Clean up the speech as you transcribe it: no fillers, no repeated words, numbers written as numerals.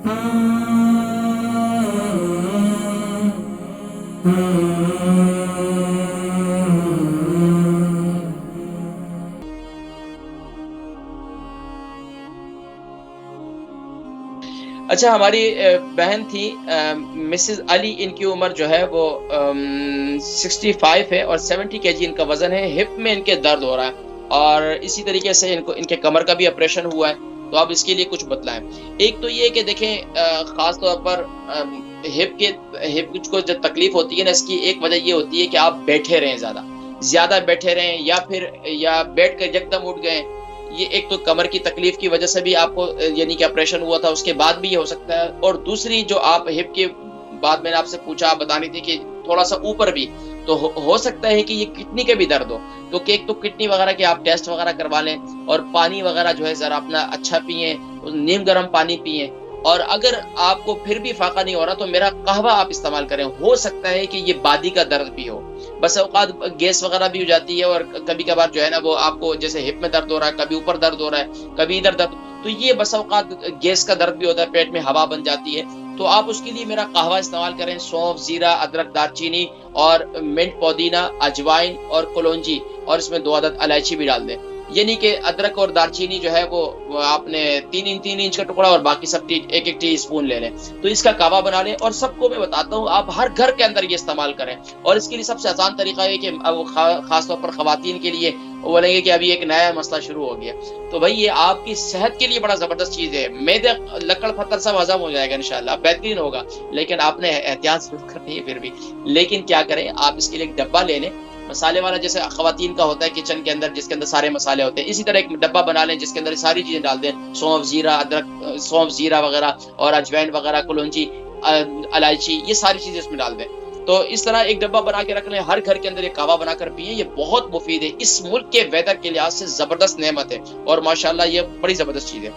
अच्छा, हमारी बहन थी मिसेज़ अली, इनकी उम्र जो है वो 65 है और 70 केजी इनका वज़न है। हिप में इनके दर्द हो रहा है और इसी तरीके से इनको इनके कमर का भी ऑपरेशन हुआ है, तो आप इसके लिए कुछ बतलाएँ। एक तो ये कि देखें ख़ास तौर पर हिप को जो तकलीफ़ होती है ना, इसकी एक वजह ये होती है कि आप बैठे रहें ज़्यादा। ज़्यादा बैठे रहें या बैठ कर यकदम उठ गए, ये एक तो कमर की तकलीफ की वजह से भी आपको यानी कि ऑपरेशन हुआ था, उसके बाद भी ये हो सकता है। और दूसरी जो आप हिप के बाद मैंने आपसे पूछा, आप बता रही थी कि थोड़ा-सा ऊपर भी, तो हो सकता है कि ये किडनी के भी दर्द हो। तो एक तो किडनी वगैरह के आप टेस्ट वगैरह करवा लें और पानी वगैरह जो है ज़रा अपना अच्छा पिएँ, नीम गर्म पानी पिएँ। और अगर आपको फिर भी फ़ाक़ा नहीं हो रहा, तो मेरा कहवा आप इस्तेमाल करें। हो सकता है कि ये बादी का दर्द भी हो। बस औक़ात गैस वगैरह भी हो जाती है और कभी-कभार जो है ना, वो आपको जैसे हिप में दर्द हो रहा है, कभी ऊपर दर्द हो रहा है, कभी इधर दर्द, तो ये बस औक़ात गैस का दर्द भी होता है, पेट में हवा बन जाती है। तो आप उसके लिए मेरा कहवा इस्तेमाल करें, सौंफ, ज़ीरा, अदरक, दालचीनी और मिंट, पुदीना, अजवाइन और कलौंजी, और इसमें 2 अदद इलायची भी डाल दें। यानी कि अदरक और दालचीनी जो है वो आपने 3 इंच का टुकड़ा और बाकी सब 1-1 टीस्पून ले लें। तो इसका कहवा बना लें और सबको मैं बताता हूँ, आप हर घर के अंदर ये इस्तेमाल करें। और इसके लिए सबसे आसान तरीका है कि अब ख़ास तौर पर ख़वातीन के लिए वो बोलेंगे कि अभी एक नया मसला शुरू हो गया। तो भई ये आपकी सेहत के लिए बड़ा ज़बरदस्त चीज़ है। मैदे, लकड़-पत्थर सब हज़म हो जाएगा इंशाअल्लाह, बेहतरीन होगा। लेकिन आपने एहतियात ज़रूर करनी है फिर भी। लेकिन क्या करें, आप इसके लिए एक डब्बा ले लें, मसाले वाला, जैसे ख़वातीन का होता है किचन के अंदर, जिसके अंदर सारे मसाले होते हैं। इसी तरह एक डब्बा बना लें जिसके अंदर सारी चीज़ें डाल दें, सौंफ, ज़ीरा, अदरक, सौंफ, ज़ीरा वगैरह और अजवाइन वगैरह, कलौंजी, इलायची, ये सारी चीज़ें इसमें डाल दें। तो इस तरह एक डब्बा बना के रख लें, हर घर के अंदर एक कहवा बनाकर पिएँ, ये बहुत मुफ़ीद है। इस मुल्क के वेदर के लिहाज़ से ज़बरदस्त नेमत है और माशाअल्लाह ये बड़ी ज़बरदस्त चीज़ है।